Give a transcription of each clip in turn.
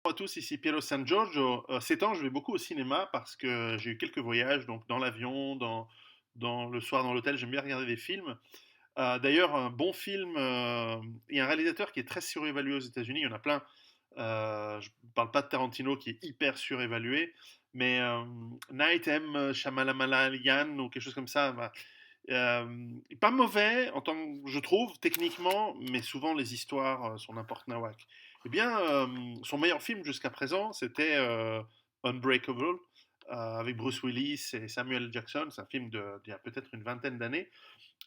Bonjour à tous, ici Piero San Giorgio. Ces temps, je vais beaucoup au cinéma parce que j'ai eu quelques voyages, donc dans l'avion, dans le soir dans l'hôtel, j'aime bien regarder des films. D'ailleurs, un bon film, il y a un réalisateur qui est très surévalué aux États-Unis, il y en a plein. Je ne parle pas de Tarantino qui est hyper surévalué, mais Night M. Shyamalan ou quelque chose comme ça. Bah, pas mauvais, je trouve, techniquement, mais souvent les histoires sont n'importe nawak. Eh bien, son meilleur film jusqu'à présent, c'était Unbreakable, avec Bruce Willis et Samuel Jackson. C'est un film d'il y a peut-être une vingtaine d'années.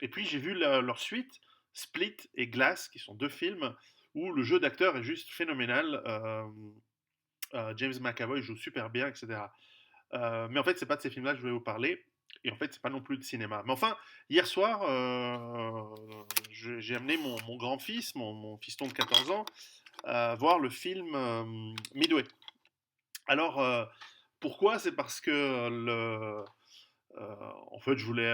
Et puis j'ai vu leur suite, Split et Glass, qui sont deux films où le jeu d'acteur est juste phénoménal. James McAvoy joue super bien, etc. Mais en fait, c'est pas de ces films-là que je voulais vous parler. Et en fait, c'est pas non plus de cinéma. Mais enfin, hier soir, j'ai amené mon grand-fils, mon fiston de 14 ans, voir le film Midway. Alors, pourquoi? C'est parce que en fait, je voulais,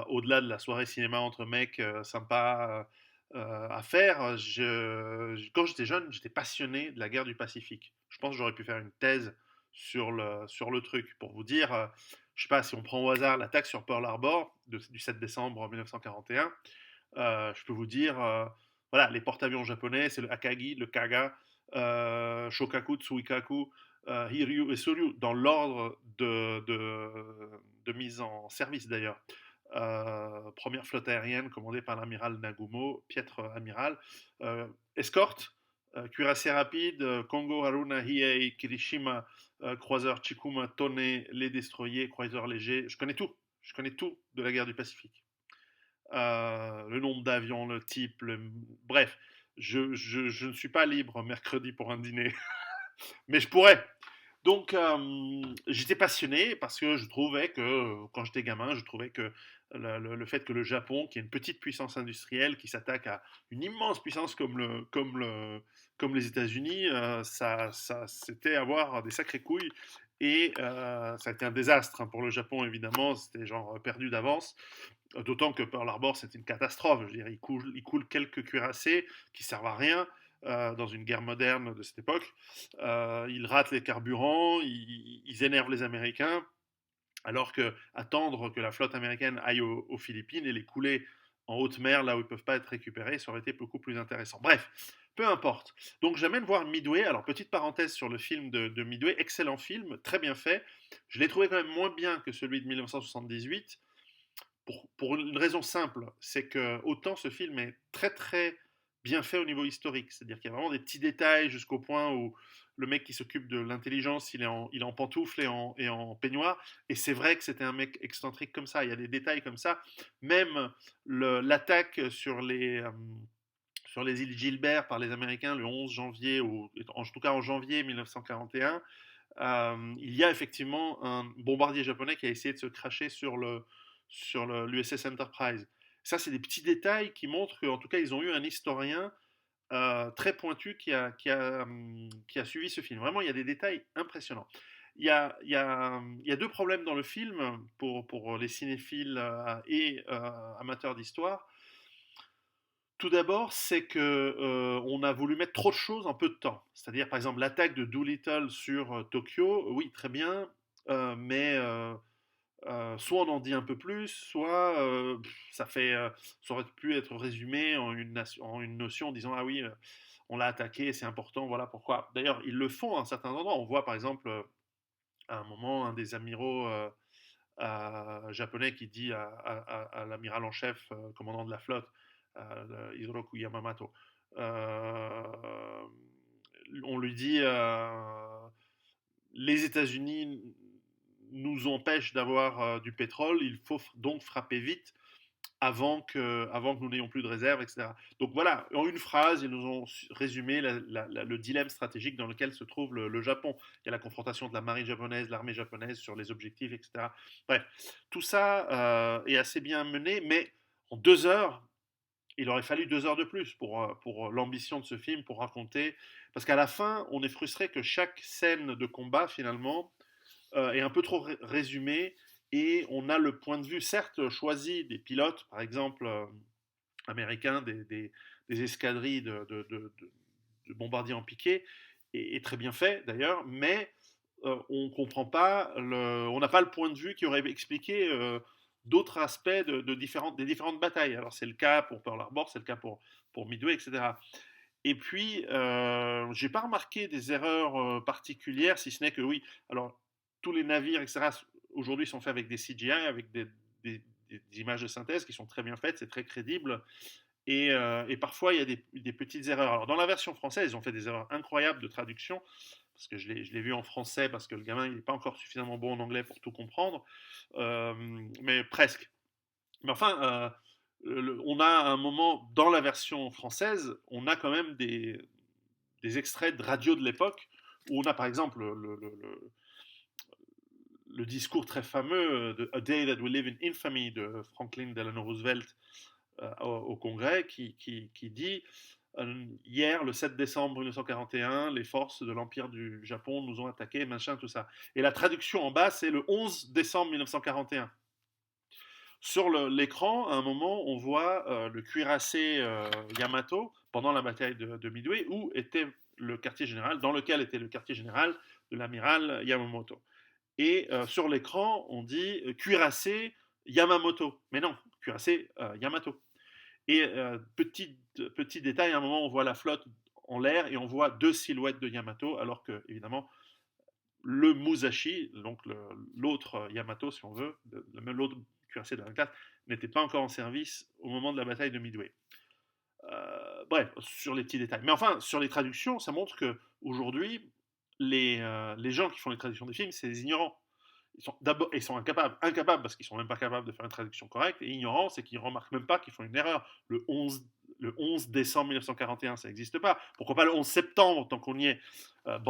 au-delà de la soirée cinéma entre mecs sympa à faire, quand j'étais jeune, j'étais passionné de la guerre du Pacifique. Je pense que j'aurais pu faire une thèse sur le truc. Pour vous dire, je sais pas, si on prend au hasard l'attaque sur Pearl Harbor du 7 décembre 1941, je peux vous dire, voilà, les porte-avions japonais, c'est le Akagi, le Kaga, Shokaku, Tsuikaku, Hiryu et Soryu, dans l'ordre de mise en service d'ailleurs. Première flotte aérienne commandée par l'amiral Nagumo, piètre amiral. Escorte, cuirassé rapide, Kongo, Haruna, Hiei, Kirishima, croiseur Chikuma, Tone, les destroyers, croiseurs légers. Je connais tout. Je connais tout de la guerre du Pacifique. Le nombre d'avions, le type, bref, je ne suis pas libre mercredi pour un dîner, mais je pourrais. Donc, j'étais passionné parce que je trouvais que, quand j'étais gamin, je trouvais que le fait que le Japon, qui est une petite puissance industrielle, qui s'attaque à une immense puissance comme les États-Unis, c'était avoir des sacrées couilles. Et ça a été un désastre hein, pour le Japon, évidemment. C'était genre perdu d'avance. D'autant que Pearl Harbor, c'est une catastrophe. Je veux dire, il coule quelques cuirassés qui servent à rien dans une guerre moderne de cette époque. Ils ratent les carburants, ils énervent les Américains, alors que attendre que la flotte américaine aille aux Philippines et les couler en haute mer, là où ils ne peuvent pas être récupérés, ça aurait été beaucoup plus intéressant. Bref, peu importe. Donc j'amène voir Midway. Alors petite parenthèse sur le film de Midway, excellent film, très bien fait. Je l'ai trouvé quand même moins bien que celui de 1978 pour une raison simple, c'est que autant ce film est très très bien fait au niveau historique, c'est-à-dire qu'il y a vraiment des petits détails jusqu'au point où le mec qui s'occupe de l'intelligence, il est en pantoufles et en peignoir, et c'est vrai que c'était un mec excentrique comme ça, il y a des détails comme ça, même l'attaque sur les îles Gilbert par les Américains le 11 janvier, ou en tout cas en janvier 1941, il y a effectivement un bombardier japonais qui a essayé de se cracher sur l'USS Enterprise. Ça, c'est des petits détails qui montrent qu'en tout cas, ils ont eu un historien très pointu qui a suivi ce film. Vraiment, il y a des détails impressionnants. Il y a deux problèmes dans le film pour les cinéphiles et amateurs d'histoire. Tout d'abord, c'est que on a voulu mettre trop de choses en peu de temps. C'est-à-dire, par exemple, l'attaque de Doolittle sur Tokyo, oui, très bien, mais soit on en dit un peu plus, soit ça aurait pu être résumé en une notion en disant ah oui, on l'a attaqué, c'est important, voilà pourquoi. D'ailleurs, ils le font à un certain endroit. On voit par exemple à un moment un des amiraux japonais qui dit à l'amiral en chef, commandant de la flotte, Hiroku Yamamoto, euh, on lui dit les États-Unis nous empêchent d'avoir du pétrole, il faut donc frapper vite avant que nous n'ayons plus de réserve, etc. Donc voilà, en une phrase, ils nous ont résumé le dilemme stratégique dans lequel se trouve le Japon. Il y a la confrontation de la marine japonaise, l'armée japonaise sur les objectifs, etc. Bref, tout ça est assez bien mené, mais en 2 heures, il aurait fallu 2 heures de plus pour l'ambition de ce film, pour raconter. Parce qu'à la fin, on est frustré que chaque scène de combat, finalement, est un peu trop résumée et on a le point de vue, certes, choisi des pilotes, par exemple américains, des escadrilles de bombardiers en piqué, est très bien fait d'ailleurs, mais on comprend pas, on n'a pas le point de vue qui aurait expliqué d'autres aspects des différentes batailles. Alors c'est le cas pour Pearl Harbor, c'est le cas pour Midway, etc. Et puis, j'ai pas remarqué des erreurs particulières, si ce n'est que oui, alors tous les navires, etc., aujourd'hui sont faits avec des CGI, avec des images de synthèse qui sont très bien faites, c'est très crédible. Et parfois, il y a des petites erreurs. Alors, dans la version française, ils ont fait des erreurs incroyables de traduction, parce que je l'ai vu en français, parce que le gamin, il n'est pas encore suffisamment bon en anglais pour tout comprendre, euh, mais presque. Mais enfin, on a un moment, dans la version française, on a quand même des extraits de radio de l'époque, où on a par exemple le discours très fameux de A Day That We Live in Infamy de Franklin Delano Roosevelt au Congrès, qui dit hier, le 7 décembre 1941, les forces de l'Empire du Japon nous ont attaqués, machin, tout ça. Et la traduction en bas, c'est le 11 décembre 1941. Sur l'écran, à un moment, on voit le cuirassé Yamato pendant la bataille de Midway, où était le quartier général, dans lequel était le quartier général de l'amiral Yamamoto. Et sur l'écran, on dit cuirassé Yamamoto. Mais non, cuirassé Yamato. Et petit détail, à un moment, on voit la flotte en l'air et on voit deux silhouettes de Yamato, alors que, évidemment, le Musashi, donc l'autre Yamato, si on veut, l'autre cuirassé de la classe, n'était pas encore en service au moment de la bataille de Midway. Bref, sur les petits détails. Mais enfin, sur les traductions, ça montre que aujourd'hui, les gens qui font les traductions des films, c'est des ignorants. Ils sont incapables parce qu'ils sont même pas capables de faire une traduction correcte, et ignorants, c'est qu'ils remarquent même pas qu'ils font une erreur. Le 11 décembre 1941, ça n'existe pas. Pourquoi pas le 11 septembre, tant qu'on y est. Alors,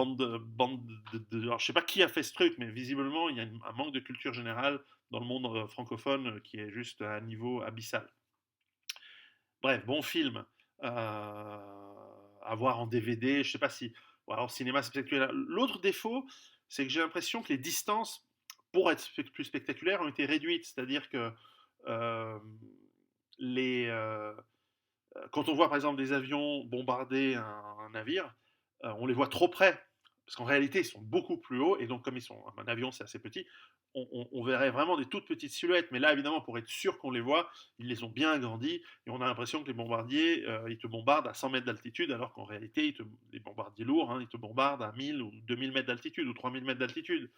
je sais pas qui a fait ce truc, mais visiblement, il y a un manque de culture générale dans le monde francophone qui est juste à un niveau abyssal. Bref, bon film. À voir en DVD, je sais pas si. Bon, alors, cinéma spectaculaire. L'autre défaut, c'est que j'ai l'impression que les distances, pour être plus spectaculaires, ont été réduites. C'est-à-dire que euh, les, quand on voit par exemple des avions bombarder un navire, on les voit trop près. Parce qu'en réalité, ils sont beaucoup plus hauts, et donc comme un avion c'est assez petit, on verrait vraiment des toutes petites silhouettes. Mais là, évidemment, pour être sûr qu'on les voit, ils les ont bien agrandis, et on a l'impression que les bombardiers, ils te bombardent à 100 mètres d'altitude, alors qu'en réalité, les bombardiers lourds, hein, ils te bombardent à 1000 ou 2000 mètres d'altitude, ou 3000 mètres d'altitude.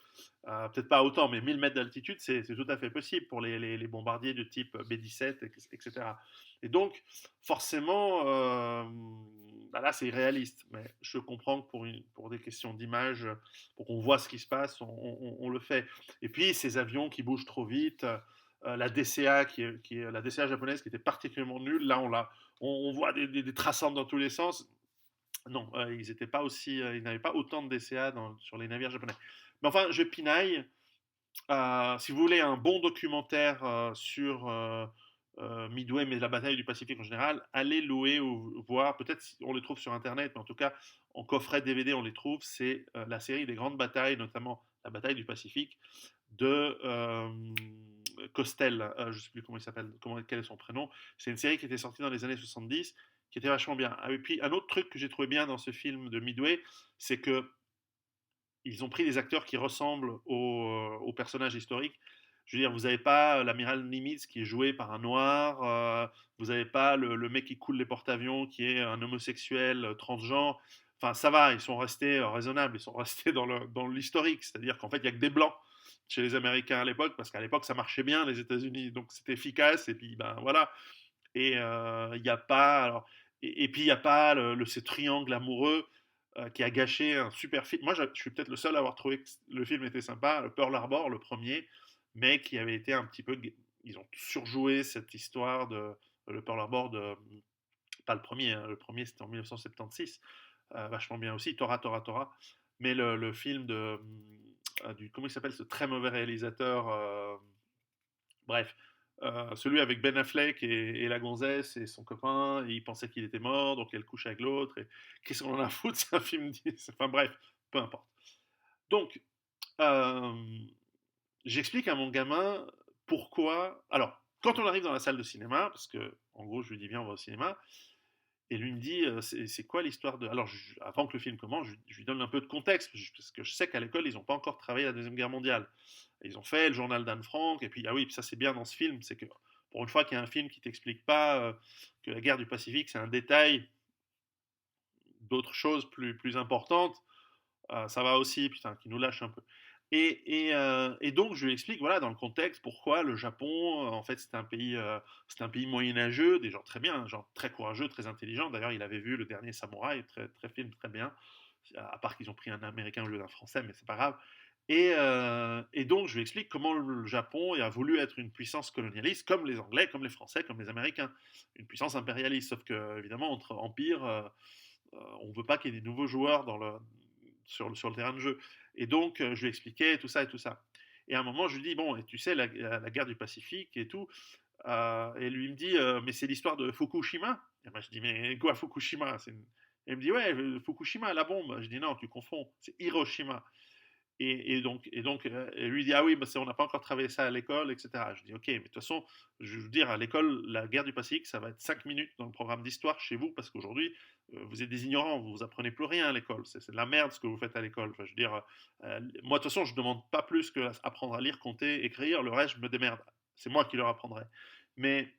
Peut-être pas autant, mais 1000 mètres d'altitude, c'est tout à fait possible pour les bombardiers de type B-17, etc. Et donc, forcément, bah là, c'est irréaliste. Mais je comprends que pour des questions d'image, pour qu'on voit ce qui se passe, on le fait. Et puis, ces avions qui bougent trop vite, la DCA, la DCA japonaise qui était particulièrement nulle, là, on voit des traçantes dans tous les sens. Non, ils n'avaient pas autant de DCA sur les navires japonais. Mais enfin, je pinaille. Si vous voulez un bon documentaire sur Midway, mais la bataille du Pacifique en général, allez louer ou voir. Peut-être on les trouve sur Internet, mais en tout cas, en coffret DVD, on les trouve. C'est la série des grandes batailles, notamment la bataille du Pacifique de Costel. Je ne sais plus comment il s'appelle, quel est son prénom. C'est une série qui était sortie dans les années 70, qui était vachement bien. Ah, et puis, un autre truc que j'ai trouvé bien dans ce film de Midway, c'est que ils ont pris des acteurs qui ressemblent aux personnages historiques. Je veux dire, vous n'avez pas l'amiral Nimitz qui est joué par un noir, vous n'avez pas le mec qui coule les porte-avions qui est un homosexuel transgenre. Enfin, ça va, ils sont restés raisonnables, ils sont restés dans l'historique. C'est-à-dire qu'en fait, il n'y a que des blancs chez les Américains à l'époque, parce qu'à l'époque, ça marchait bien, les États-Unis, donc c'était efficace, et puis ben voilà. Et il n'y a pas. Alors, et puis il n'y a pas ce triangle amoureux qui a gâché un super film. Moi, je suis peut-être le seul à avoir trouvé que le film était sympa, le Pearl Harbor, le premier, mais qui avait été un petit peu. Ils ont surjoué cette histoire de le Pearl Harbor de. Pas le premier, hein, le premier c'était en 1976, vachement bien aussi, Tora Tora Tora. Mais le film comment il s'appelle ce très mauvais réalisateur bref, celui avec Ben Affleck et la gonzesse et son copain, et il pensait qu'il était mort, donc elle couche avec l'autre. Et qu'est-ce qu'on en a à foutre, c'est un film. Enfin bref, peu importe. Donc, euh, j'explique à mon gamin pourquoi. Alors, quand on arrive dans la salle de cinéma, parce que en gros, je lui dis viens, on va au cinéma, Et lui me dit, c'est quoi l'histoire de... Alors, avant que le film commence, je lui donne un peu de contexte, parce que je sais qu'à l'école, ils n'ont pas encore travaillé la Deuxième Guerre mondiale. Ils ont fait le journal d'Anne Frank, et puis, ah oui, puis ça c'est bien dans ce film, c'est que pour une fois qu'il y a un film qui t'explique pas que la guerre du Pacifique, c'est un détail d'autres choses plus importantes, ça va aussi, putain, qui nous lâche un peu. Et donc, je lui explique, voilà, dans le contexte, pourquoi le Japon, en fait, c'est un pays moyenâgeux, des gens très bien, des gens très courageux, très intelligents. D'ailleurs, il avait vu le dernier Samouraï, très film, très bien. À part qu'ils ont pris un Américain au lieu d'un Français, mais c'est pas grave. Et donc, je lui explique comment le Japon a voulu être une puissance colonialiste, comme les Anglais, comme les Français, comme les Américains. Une puissance impérialiste, sauf que, évidemment, entre empires, on ne veut pas qu'il y ait des nouveaux joueurs sur le terrain de jeu. Et donc, je lui expliquais tout ça et tout ça. Et à un moment, je lui dis, bon, et tu sais, la guerre du Pacifique et tout. Et lui me dit, mais c'est l'histoire de Fukushima. Et moi, je dis, mais quoi, Fukushima? Et il me dit, ouais, Fukushima, la bombe. Je dis, non, tu confonds, c'est Hiroshima. Et lui dit, ah oui, bah on n'a pas encore travaillé ça à l'école, etc. Je dis, ok, mais de toute façon, je veux dire, à l'école, la guerre du Pacifique, ça va être 5 minutes dans le programme d'histoire chez vous, parce qu'aujourd'hui, vous êtes des ignorants, vous apprenez plus rien à l'école. C'est de la merde ce que vous faites à l'école. Enfin, je veux dire, moi, de toute façon, je ne demande pas plus que apprendre à lire, compter, écrire. Le reste, je me démerde. C'est moi qui leur apprendrai. Mais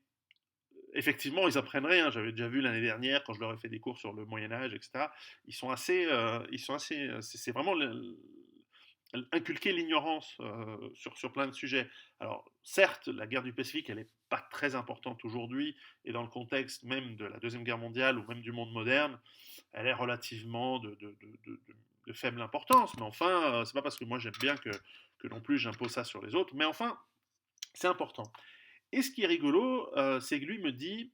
effectivement, ils apprennent rien. J'avais déjà vu l'année dernière, quand je leur ai fait des cours sur le Moyen-Âge, etc. C'est vraiment inculquer l'ignorance sur plein de sujets. Alors, certes, la guerre du Pacifique, elle n'est pas très importante aujourd'hui, et dans le contexte même de la Deuxième Guerre mondiale, ou même du monde moderne, elle est relativement de faible importance. Mais enfin, c'est pas parce que moi j'aime bien que non plus j'impose ça sur les autres, mais enfin, c'est important. Et ce qui est rigolo, c'est que lui me dit,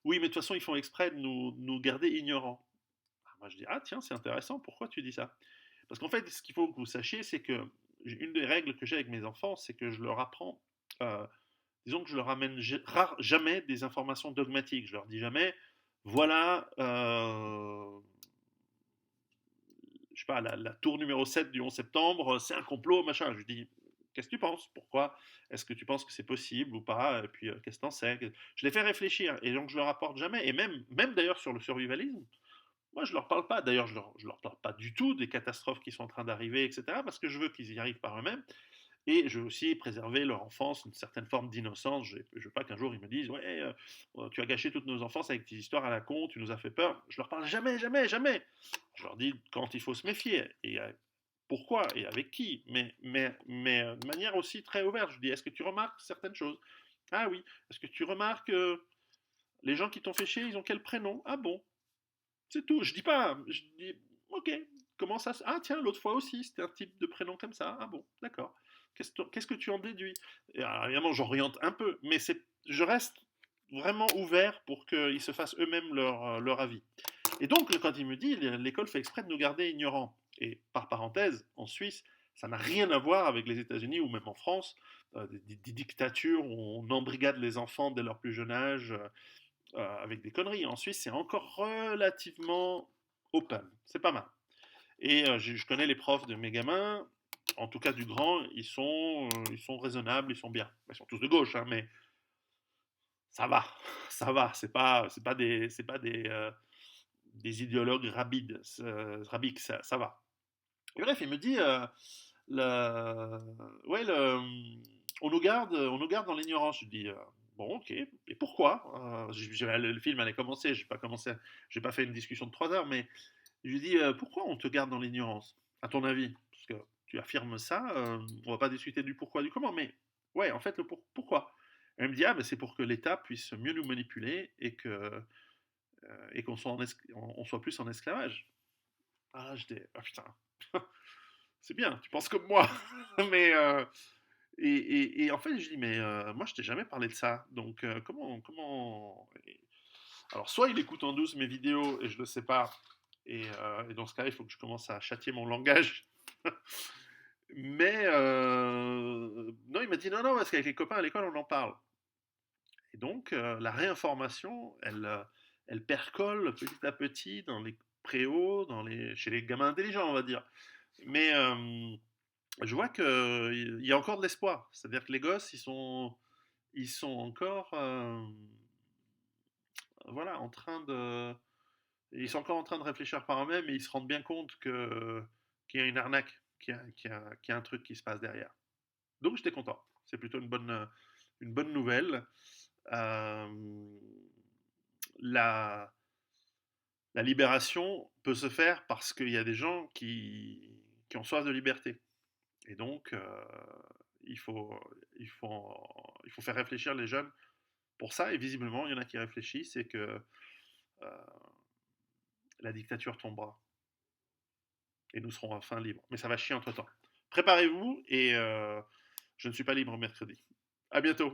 oui, mais de toute façon, ils font exprès de nous garder ignorants. Moi, je dis, ah tiens, c'est intéressant, pourquoi tu dis ça? Parce qu'en fait, ce qu'il faut que vous sachiez, c'est que une des règles que j'ai avec mes enfants, c'est que je leur apprends, euh, disons que je leur amène jamais des informations dogmatiques. Je leur dis jamais, voilà, je sais pas, la tour numéro 7 du 11 septembre, c'est un complot, machin. Je lui dis, qu'est-ce que tu penses? Pourquoi? Est-ce que tu penses que c'est possible ou pas? Et puis, qu'est-ce que t'en sais? Je les fais réfléchir, et donc je leur apporte jamais. Et même d'ailleurs sur le survivalisme, moi, je leur parle pas. D'ailleurs, je leur parle pas du tout des catastrophes qui sont en train d'arriver, etc. Parce que je veux qu'ils y arrivent par eux-mêmes. Et je veux aussi préserver leur enfance, une certaine forme d'innocence. Je veux pas qu'un jour ils me disent, ouais, tu as gâché toute nos enfances avec tes histoires à la con, tu nous as fait peur. Je leur parle jamais, jamais, jamais. Je leur dis quand il faut se méfier et pourquoi et avec qui. Mais de manière aussi très ouverte. Je dis, est-ce que tu remarques certaines choses? Ah oui. Est-ce que tu remarques les gens qui t'ont fait chier, ils ont quel prénom? Ah bon? C'est tout. Je dis pas. Je dis, ok, comment ça Ah, tiens, l'autre fois aussi, c'était un type de prénom comme ça. Ah bon, d'accord. Qu'est-ce que tu en déduis? Et alors, évidemment, j'oriente un peu, mais je reste vraiment ouvert pour qu'ils se fassent eux-mêmes leur avis. Et donc, quand il me dit, l'école fait exprès de nous garder ignorants. Et par parenthèse, en Suisse, ça n'a rien à voir avec les États-Unis ou même en France, des dictatures où on embrigade les enfants dès leur plus jeune âge, avec des conneries. En Suisse, c'est encore relativement open. C'est pas mal. Et je connais les profs de mes gamins, en tout cas du grand, ils sont raisonnables, ils sont bien. Ils sont tous de gauche, hein, mais ça va, ça va. C'est pas des idéologues rabides, rabiques, ça va. Et bref, il me dit, ouais, on nous garde dans l'ignorance. Je dis, bon, ok, et pourquoi? Le film allait commencer, j'ai pas fait une discussion de 3 heures, mais je lui dis, pourquoi on te garde dans l'ignorance, à ton avis? Parce que tu affirmes ça, on va pas discuter du pourquoi, du comment, mais ouais, en fait, pourquoi? Elle me dit, ah, mais c'est pour que l'État puisse mieux nous manipuler et qu'on soit, on soit plus en esclavage. Ah, je dis, ah putain, c'est bien, tu penses comme moi. Mais, et en fait, je dis, mais moi, je t'ai jamais parlé de ça. Donc, Alors, soit il écoute en douce mes vidéos et je le sais pas. Et dans ce cas, il faut que je commence à châtier mon langage. Mais, non, il m'a dit, non, non, parce qu'avec les copains à l'école, on en parle. Et donc, la réinformation, elle percole petit à petit dans les préaux, chez les gamins intelligents, on va dire. Mais je vois qu'il y a encore de l'espoir. C'est-à-dire que les gosses, ils sont encore voilà, en train de... Ils sont encore en train de réfléchir par eux-mêmes et ils se rendent bien compte qu'il y a une arnaque, qu'il y a un truc qui se passe derrière. Donc j'étais content. C'est plutôt une bonne nouvelle. Euh, la, la libération peut se faire parce qu'il y a des gens qui ont soif de liberté. Et donc, il faut, il faut, il faut faire réfléchir les jeunes pour ça. Et visiblement, il y en a qui réfléchissent et que euh, la dictature tombera. Et nous serons enfin libres. Mais ça va chier entre-temps. Préparez-vous et je ne suis pas libre mercredi. À bientôt.